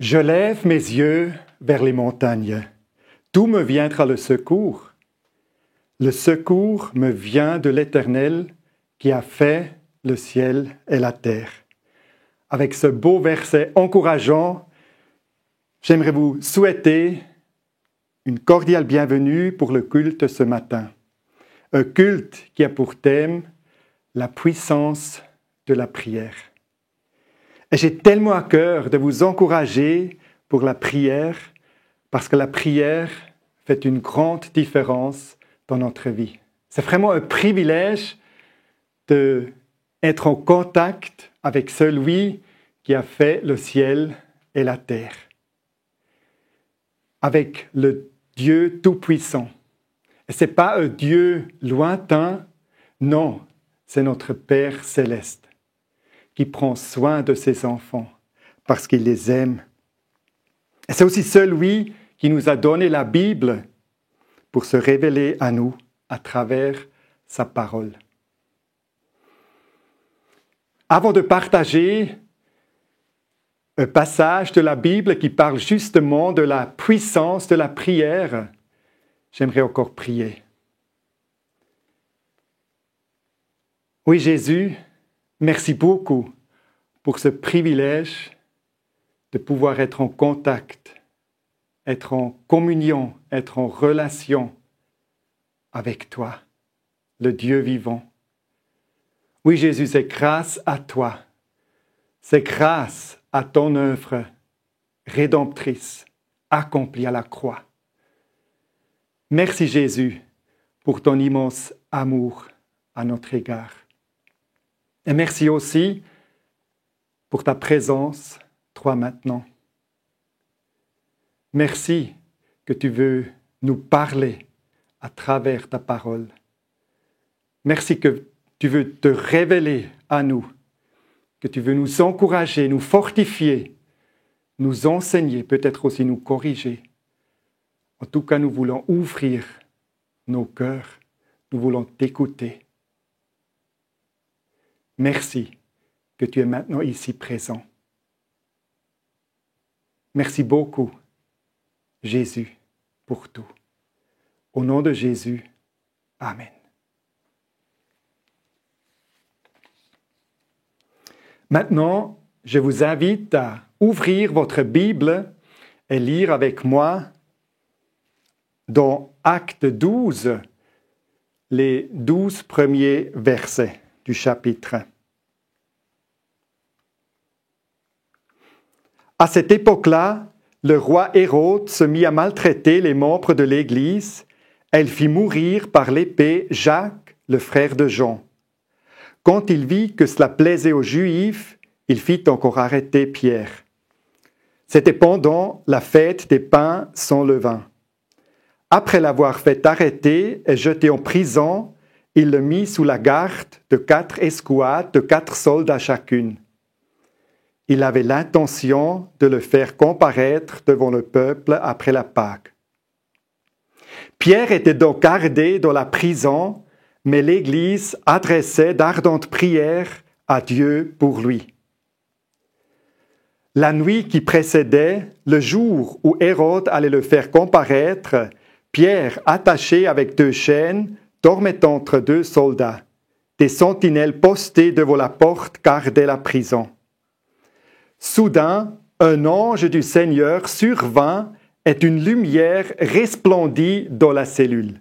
Je lève mes yeux vers les montagnes. D'où me viendra le secours? Le secours me vient de l'Éternel qui a fait le ciel et la terre. Avec ce beau verset encourageant, j'aimerais vous souhaiter une cordiale bienvenue pour le culte ce matin. Un culte qui a pour thème la puissance de la prière. Et j'ai tellement à cœur de vous encourager pour la prière, parce que la prière fait une grande différence dans notre vie. C'est vraiment un privilège d'être en contact avec celui qui a fait le ciel et la terre, avec le Dieu Tout-Puissant. Et ce n'est pas un Dieu lointain, non, c'est notre Père céleste qui prend soin de ses enfants parce qu'il les aime. Et c'est aussi celui qui nous a donné la Bible pour se révéler à nous à travers sa parole. Avant de partager un passage de la Bible qui parle justement de la puissance de la prière, j'aimerais encore prier. Oui, Jésus, merci beaucoup pour ce privilège de pouvoir être en contact, être en communion, être en relation avec toi, le Dieu vivant. Oui, Jésus, c'est grâce à toi, c'est grâce à ton œuvre rédemptrice accomplie à la croix. Merci Jésus pour ton immense amour à notre égard. Et merci aussi pour ta présence, toi maintenant. Merci que tu veux nous parler à travers ta parole. Merci que tu veux te révéler à nous, que tu veux nous encourager, nous fortifier, nous enseigner, peut-être aussi nous corriger. En tout cas, nous voulons ouvrir nos cœurs, nous voulons t'écouter. Merci que tu es maintenant ici présent. Merci beaucoup, Jésus, pour tout. Au nom de Jésus, Amen. Maintenant, je vous invite à ouvrir votre Bible et lire avec moi dans Acte 12, les 12 premiers versets du chapitre. À cette époque-là, le roi Hérode se mit à maltraiter les membres de l'Église. Elle fit mourir par l'épée Jacques, le frère de Jean. Quand il vit que cela plaisait aux Juifs, il fit encore arrêter Pierre. C'était pendant la fête des pains sans levain. Après l'avoir fait arrêter et jeter en prison, il le mit sous la garde de 4 escouades de 4 soldats chacune. Il avait l'intention de le faire comparaître devant le peuple après la Pâque. Pierre était donc gardé dans la prison, mais l'Église adressait d'ardentes prières à Dieu pour lui. La nuit qui précédait, le jour où Hérode allait le faire comparaître, Pierre, attaché avec 2 chaînes, dormait entre 2 soldats. Des sentinelles postées devant la porte gardaient la prison. Soudain, un ange du Seigneur survint et une lumière resplendit dans la cellule.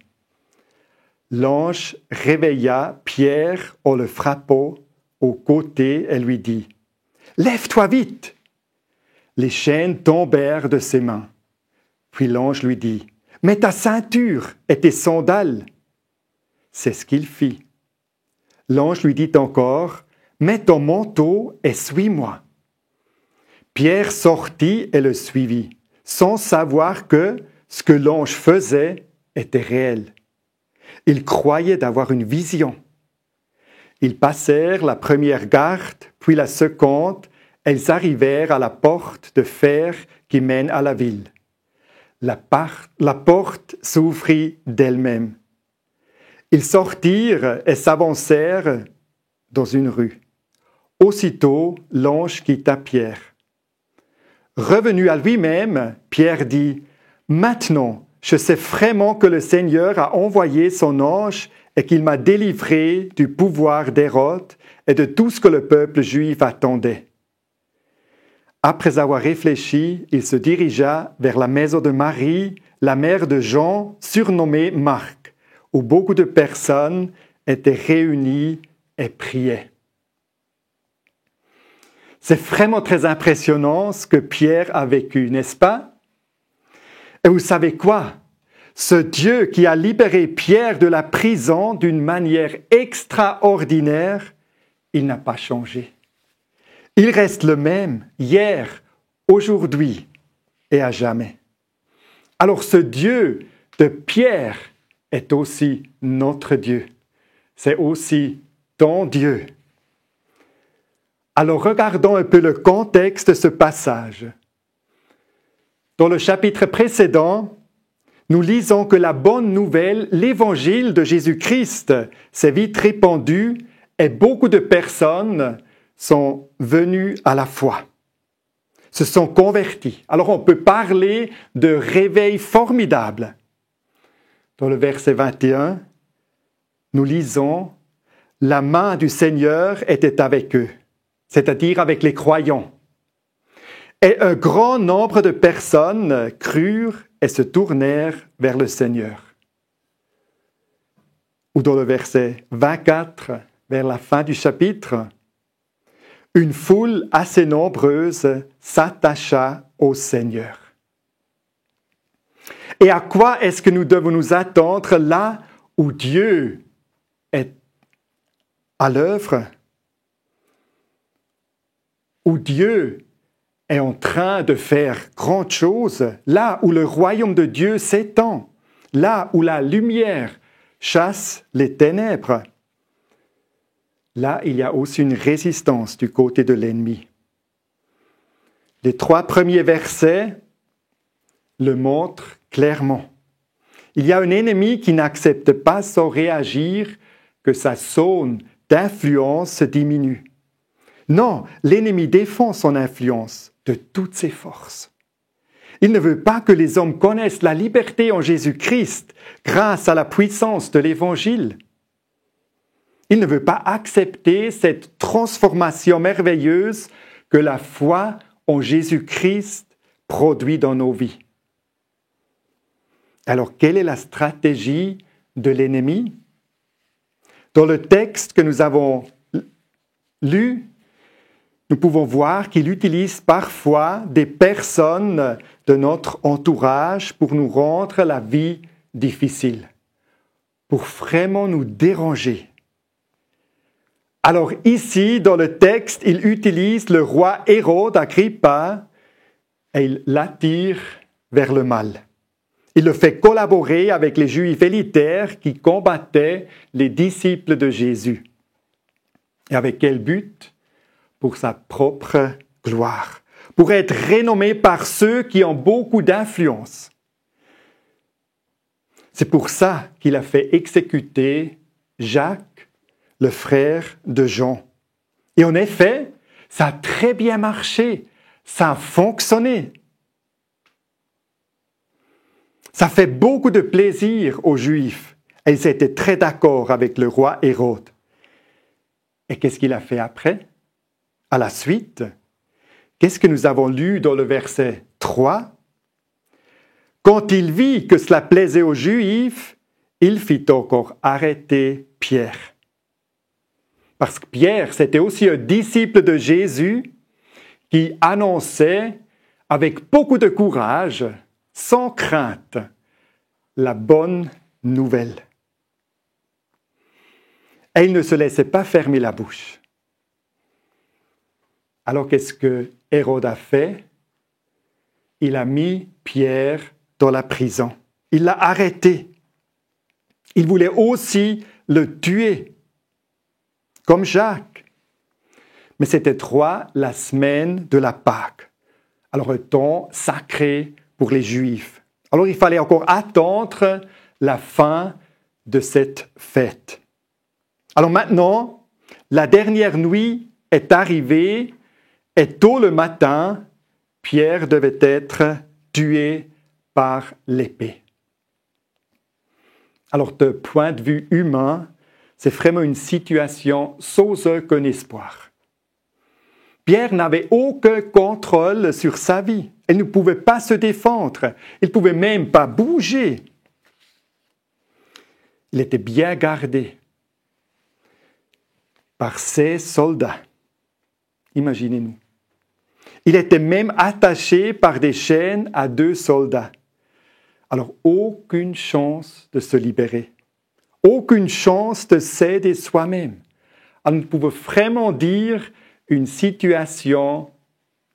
L'ange réveilla Pierre en le frappant au côté et lui dit « Lève-toi vite !» Les chaînes tombèrent de ses mains. Puis l'ange lui dit « Mets ta ceinture et tes sandales !» C'est ce qu'il fit. L'ange lui dit encore « Mets ton manteau et suis-moi !» Pierre sortit et le suivit, sans savoir que ce que l'ange faisait était réel. Il croyait d'avoir une vision. Ils passèrent la première garde, puis la seconde, et ils arrivèrent à la porte de fer qui mène à la ville. La porte s'ouvrit d'elle-même. Ils sortirent et s'avancèrent dans une rue. Aussitôt, l'ange quitta Pierre. Revenu à lui-même, Pierre dit, « Maintenant, je sais vraiment que le Seigneur a envoyé son ange et qu'il m'a délivré du pouvoir d'Hérode et de tout ce que le peuple juif attendait. » Après avoir réfléchi, il se dirigea vers la maison de Marie, la mère de Jean, surnommée Marc, où beaucoup de personnes étaient réunies et priaient. C'est vraiment très impressionnant ce que Pierre a vécu, n'est-ce pas? Et vous savez quoi? Ce Dieu qui a libéré Pierre de la prison d'une manière extraordinaire, il n'a pas changé. Il reste le même hier, aujourd'hui et à jamais. Alors ce Dieu de Pierre est aussi notre Dieu. C'est aussi ton Dieu. Alors regardons un peu le contexte de ce passage. Dans le chapitre précédent, nous lisons que la bonne nouvelle, l'évangile de Jésus-Christ, s'est vite répandu et beaucoup de personnes sont venues à la foi, se sont converties. Alors on peut parler de réveil formidable. Dans le verset 21, nous lisons « La main du Seigneur était avec eux », c'est-à-dire avec les croyants. Et un grand nombre de personnes crurent et se tournèrent vers le Seigneur. Ou dans le verset 24, vers la fin du chapitre, une foule assez nombreuse s'attacha au Seigneur. Et à quoi est-ce que nous devons nous attendre là où Dieu est à l'œuvre? Où Dieu est en train de faire grandes choses, là où le royaume de Dieu s'étend, là où la lumière chasse les ténèbres. Là, il y a aussi une résistance du côté de l'ennemi. Les 3 premiers versets le montrent clairement. Il y a un ennemi qui n'accepte pas sans réagir que sa zone d'influence diminue. Non, l'ennemi défend son influence de toutes ses forces. Il ne veut pas que les hommes connaissent la liberté en Jésus-Christ grâce à la puissance de l'Évangile. Il ne veut pas accepter cette transformation merveilleuse que la foi en Jésus-Christ produit dans nos vies. Alors, quelle est la stratégie de l'ennemi? Dans le texte que nous avons lu, nous pouvons voir qu'il utilise parfois des personnes de notre entourage pour nous rendre la vie difficile, pour vraiment nous déranger. Alors ici, dans le texte, il utilise le roi Hérode Agrippa et il l'attire vers le mal. Il le fait collaborer avec les Juifs élitaires qui combattaient les disciples de Jésus. Et avec quel but? Pour sa propre gloire, pour être renommé par ceux qui ont beaucoup d'influence. C'est pour ça qu'il a fait exécuter Jacques, le frère de Jean. Et en effet, ça a très bien marché, ça a fonctionné. Ça fait beaucoup de plaisir aux Juifs et ils étaient très d'accord avec le roi Hérode. Et qu'est-ce qu'il a fait après? À la suite, qu'est-ce que nous avons lu dans le verset 3? Quand il vit que cela plaisait aux Juifs, il fit encore arrêter Pierre. Parce que Pierre, c'était aussi un disciple de Jésus qui annonçait avec beaucoup de courage, sans crainte, la bonne nouvelle. Et il ne se laissait pas fermer la bouche. Alors qu'est-ce que Hérode a fait? Il a mis Pierre dans la prison. Il l'a arrêté. Il voulait aussi le tuer, comme Jacques. Mais c'était la semaine de la Pâque. Alors un temps sacré pour les Juifs. Alors il fallait encore attendre la fin de cette fête. Alors maintenant, la dernière nuit est arrivée et tôt le matin, Pierre devait être tué par l'épée. Alors, de point de vue humain, c'est vraiment une situation sans aucun espoir. Pierre n'avait aucun contrôle sur sa vie. Il ne pouvait pas se défendre. Il ne pouvait même pas bouger. Il était bien gardé par ses soldats. Imaginez-nous. Il était même attaché par des chaînes à 2 soldats. Alors, aucune chance de se libérer. Aucune chance de s'aider soi-même. Alors, nous pouvons vraiment dire une situation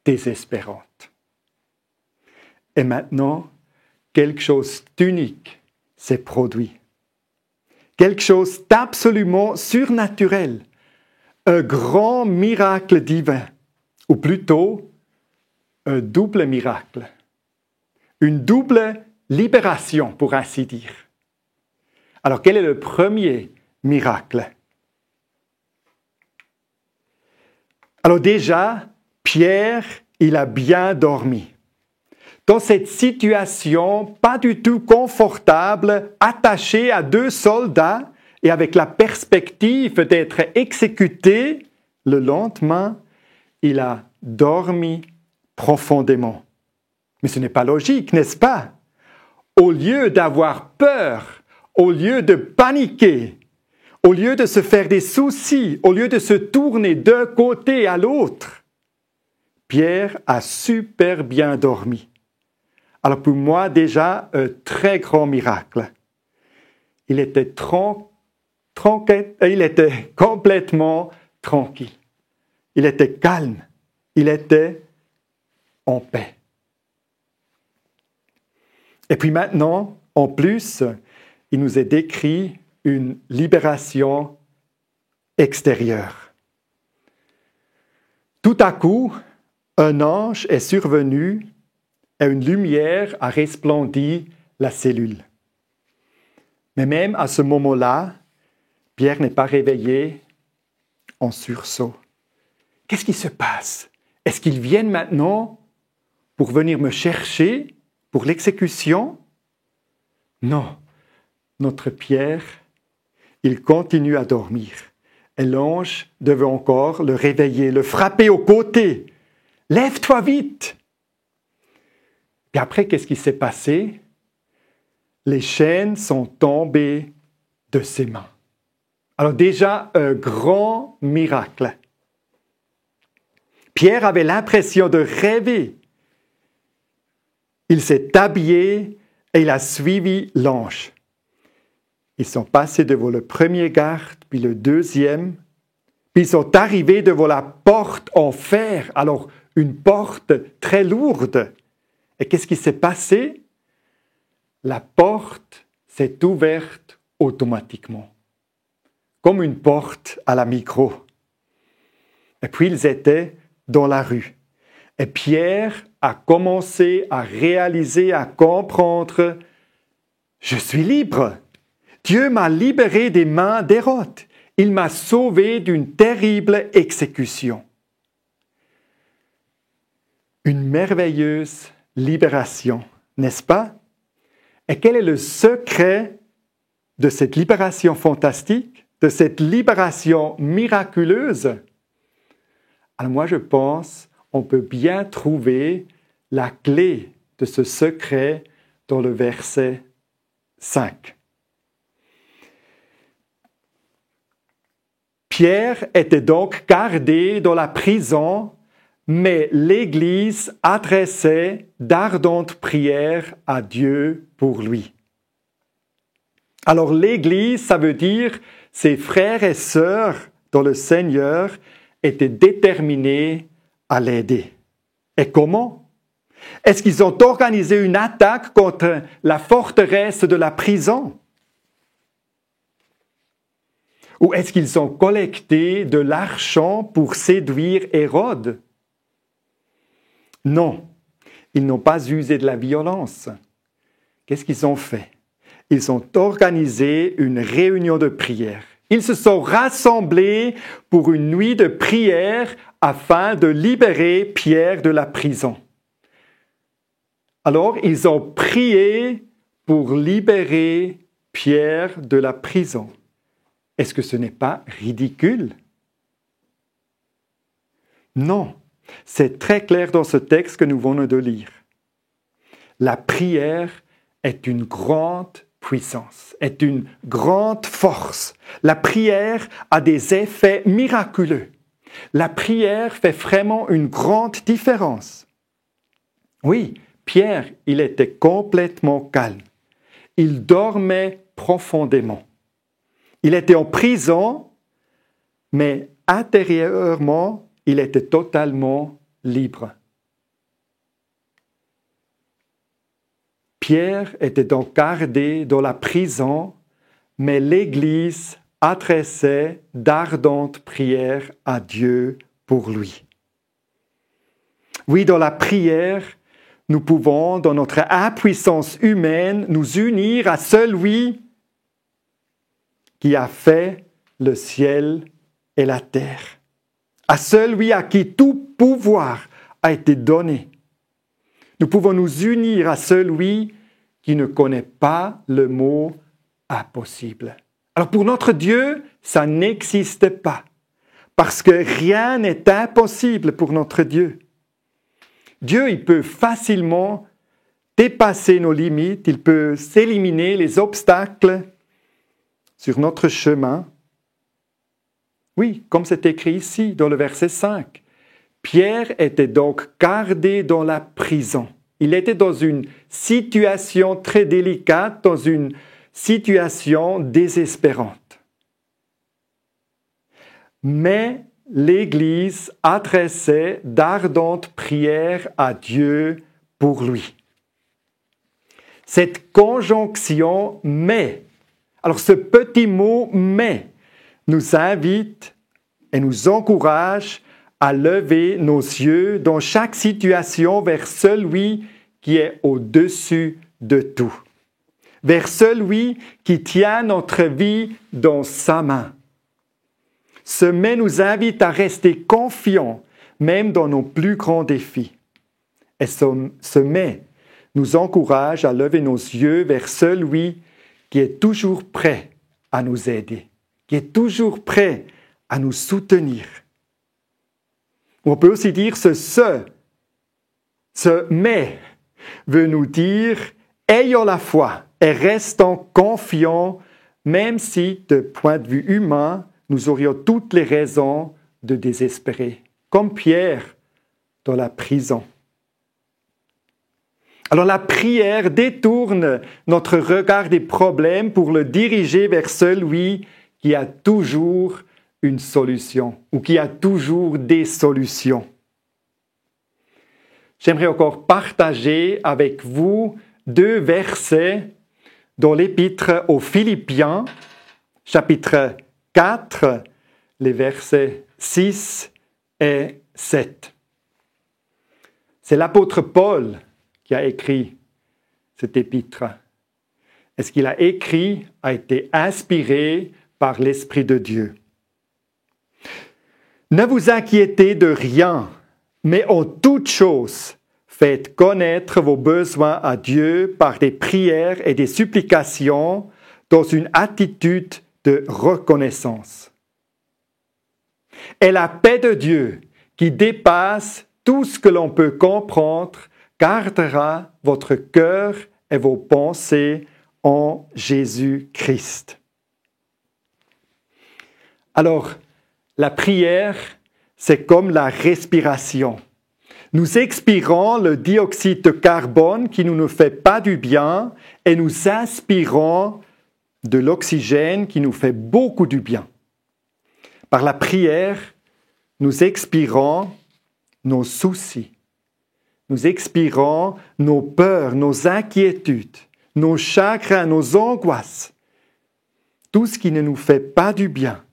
désespérante. Et maintenant, quelque chose d'unique s'est produit. Quelque chose d'absolument surnaturel. Un grand miracle divin. Ou plutôt, un double miracle. Une double libération, pour ainsi dire. Alors, quel est le premier miracle? Alors déjà, Pierre, il a bien dormi. Dans cette situation pas du tout confortable, attaché à 2 soldats et avec la perspective d'être exécuté le lendemain, il a dormi profondément. Mais ce n'est pas logique, n'est-ce pas? Au lieu d'avoir peur, au lieu de paniquer, au lieu de se faire des soucis, au lieu de se tourner d'un côté à l'autre, Pierre a super bien dormi. Alors pour moi, déjà, un très grand miracle. Il était complètement tranquille. Il était calme. Il était en paix. Et puis maintenant, en plus, il nous est décrit une libération extérieure. Tout à coup, un ange est survenu et une lumière a resplendi la cellule. Mais même à ce moment-là, Pierre n'est pas réveillé en sursaut. Qu'est-ce qui se passe? Est-ce qu'ils viennent maintenant pour venir me chercher pour l'exécution? Non, notre Pierre, il continue à dormir. Et l'ange devait encore le réveiller, le frapper au côté. « Lève-toi vite !» Et après, qu'est-ce qui s'est passé? Les chaînes sont tombées de ses mains. Alors déjà, un grand miracle. Pierre avait l'impression de rêver. Il s'est habillé et il a suivi l'ange. Ils sont passés devant le premier garde, puis le deuxième, puis ils sont arrivés devant la porte en fer, alors une porte très lourde. Et qu'est-ce qui s'est passé? La porte s'est ouverte automatiquement, comme une porte à la micro. Et puis ils étaient dans la rue. Et Pierre a commencé à réaliser, à comprendre, je suis libre. Dieu m'a libéré des mains d'Hérode. Il m'a sauvé d'une terrible exécution. Une merveilleuse libération, n'est-ce pas? Et quel est le secret de cette libération fantastique, de cette libération miraculeuse? Alors moi, je pense, on peut bien trouver la clé de ce secret dans le verset 5. Pierre était donc gardé dans la prison, mais l'Église adressait d'ardentes prières à Dieu pour lui. Alors l'Église, ça veut dire ses frères et sœurs dans le Seigneur étaient déterminés à l'aider. Et comment? Est-ce qu'ils ont organisé une attaque contre la forteresse de la prison? Ou est-ce qu'ils ont collecté de l'argent pour séduire Hérode? Non, ils n'ont pas usé de la violence. Qu'est-ce qu'ils ont fait? Ils ont organisé une réunion de prière. Ils se sont rassemblés pour une nuit de prière afin de libérer Pierre de la prison. Alors, ils ont prié pour libérer Pierre de la prison. Est-ce que ce n'est pas ridicule? Non, c'est très clair dans ce texte que nous venons de lire. La prière est une grande puissance, est une grande force. La prière a des effets miraculeux. La prière fait vraiment une grande différence. Oui, Pierre, il était complètement calme. Il dormait profondément. Il était en prison, mais intérieurement, il était totalement libre. Pierre était donc gardé dans la prison, mais l'Église adressait d'ardentes prières à Dieu pour lui. Oui, dans la prière, nous pouvons, dans notre impuissance humaine, nous unir à celui qui a fait le ciel et la terre, à celui à qui tout pouvoir a été donné. Nous pouvons nous unir à celui qui ne connaît pas le mot impossible. Alors pour notre Dieu, ça n'existe pas, parce que rien n'est impossible pour notre Dieu. Dieu, il peut facilement dépasser nos limites, il peut éliminer les obstacles sur notre chemin. Oui, comme c'est écrit ici dans le verset 5. Pierre était donc gardé dans la prison. Il était dans une situation très délicate, dans une situation désespérante. Mais l'Église adressait d'ardentes prières à Dieu pour lui. Cette conjonction « mais », alors ce petit mot « mais » nous invite et nous encourage à lever nos yeux dans chaque situation vers celui qui est au-dessus de tout, vers celui qui tient notre vie dans sa main. Ce mais nous invite à rester confiants, même dans nos plus grands défis. Et ce mais nous encourage à lever nos yeux vers celui qui est toujours prêt à nous aider, qui est toujours prêt à nous soutenir. On peut aussi dire ce mais veut nous dire ayons la foi et restons confiants, même si, de point de vue humain, nous aurions toutes les raisons de désespérer, comme Pierre dans la prison. Alors la prière détourne notre regard des problèmes pour le diriger vers celui qui a toujours une solution ou qui a toujours des solutions. J'aimerais encore partager avec vous 2 versets dans l'épître aux Philippiens, chapitre 4, les versets 6 et 7. C'est l'apôtre Paul qui a écrit cet épître. Et ce qu'il a écrit a été inspiré par l'Esprit de Dieu. Ne vous inquiétez de rien, mais en toute chose, faites connaître vos besoins à Dieu par des prières et des supplications dans une attitude de reconnaissance. Et la paix de Dieu, qui dépasse tout ce que l'on peut comprendre, gardera votre cœur et vos pensées en Jésus-Christ. Alors, la prière, c'est comme la respiration. Nous expirons le dioxyde de carbone qui ne nous fait pas du bien et nous inspirons de l'oxygène qui nous fait beaucoup du bien. Par la prière, nous expirons nos soucis. Nous expirons nos peurs, nos inquiétudes, nos chagrins, nos angoisses. Tout ce qui ne nous fait pas du bien.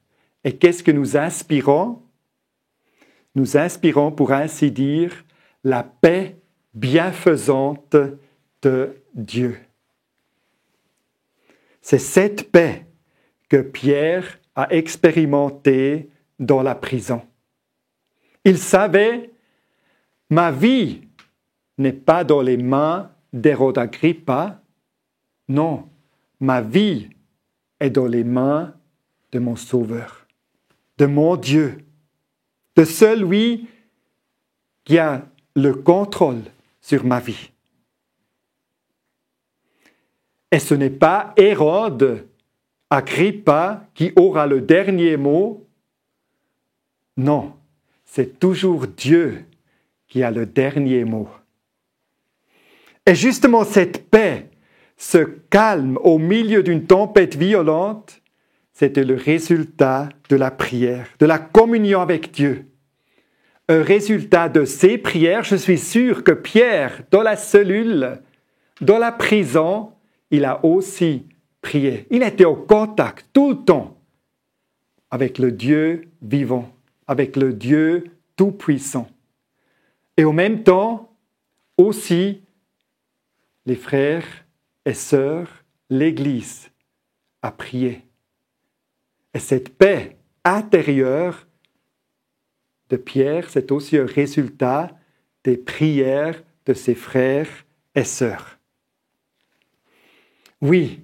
Et qu'est-ce que nous inspirons? Nous inspirons, pour ainsi dire, la paix bienfaisante de Dieu. C'est cette paix que Pierre a expérimentée dans la prison. Il savait, ma vie n'est pas dans les mains d'Hérode Agrippa. Non, ma vie est dans les mains de mon Sauveur, de mon Dieu, de celui qui a le contrôle sur ma vie. Et ce n'est pas Hérode Agrippa qui aura le dernier mot. Non, c'est toujours Dieu qui a le dernier mot. Et justement, cette paix, ce calme au milieu d'une tempête violente, c'était le résultat de la prière, de la communion avec Dieu. Un résultat de ces prières, je suis sûr que Pierre, dans la cellule, dans la prison, il a aussi prié. Il était au contact tout le temps avec le Dieu vivant, avec le Dieu tout-puissant. Et en même temps, aussi, les frères et sœurs, l'Église a prié. Et cette paix intérieure de Pierre, c'est aussi un résultat des prières de ses frères et sœurs. Oui,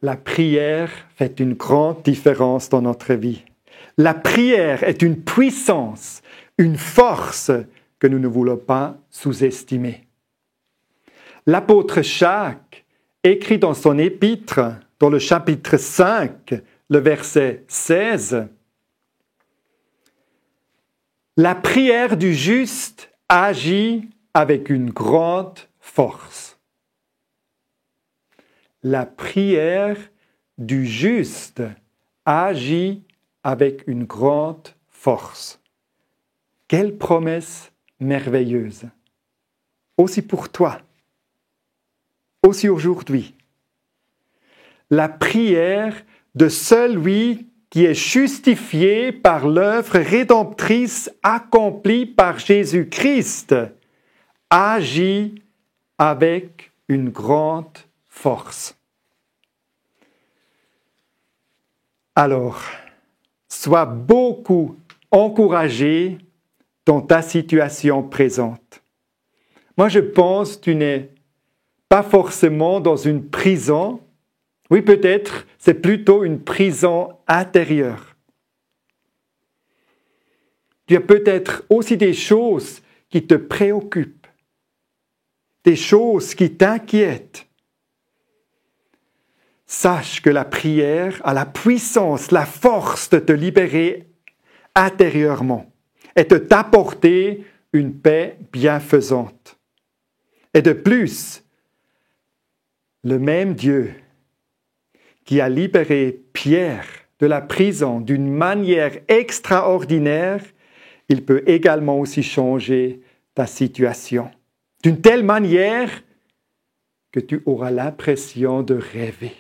la prière fait une grande différence dans notre vie. La prière est une puissance, une force que nous ne voulons pas sous-estimer. L'apôtre Jacques écrit dans son épître, dans le chapitre 5, le verset 16, « La prière du juste agit avec une grande force. » La prière du juste agit avec une grande force. Quelle promesse merveilleuse! Aussi pour toi, aussi aujourd'hui. La prière de celui qui est justifié par l'œuvre rédemptrice accomplie par Jésus-Christ agit avec une grande force. Alors, sois beaucoup encouragé dans ta situation présente. Moi, je pense que tu n'es pas forcément dans une prison. Oui, peut-être, c'est plutôt une prison intérieure. Il y a peut-être aussi des choses qui te préoccupent, des choses qui t'inquiètent. Sache que la prière a la puissance, la force de te libérer intérieurement et de t'apporter une paix bienfaisante. Et de plus, le même Dieu qui a libéré Pierre de la prison d'une manière extraordinaire, il peut également aussi changer ta situation d'une telle manière que tu auras l'impression de rêver,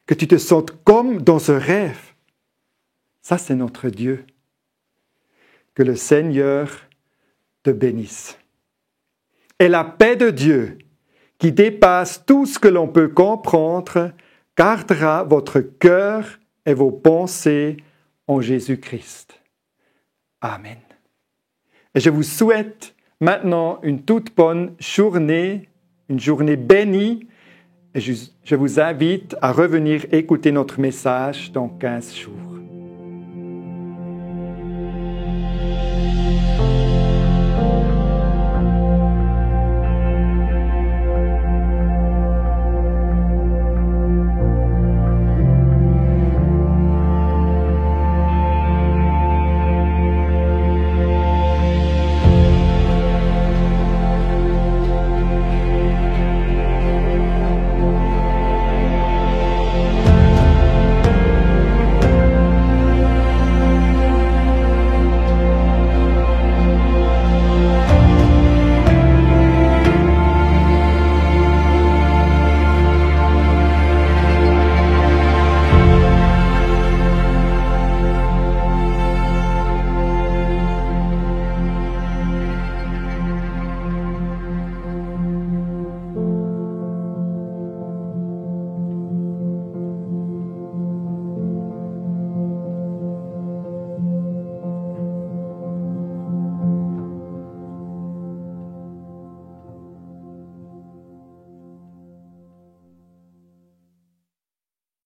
que tu te sentes comme dans un rêve. Ça, c'est notre Dieu. Que le Seigneur te bénisse. Et la paix de Dieu, qui dépasse tout ce que l'on peut comprendre, gardera votre cœur et vos pensées en Jésus-Christ. Amen. Et je vous souhaite maintenant une toute bonne journée, une journée bénie. Et je vous invite à revenir écouter notre message dans 15 jours.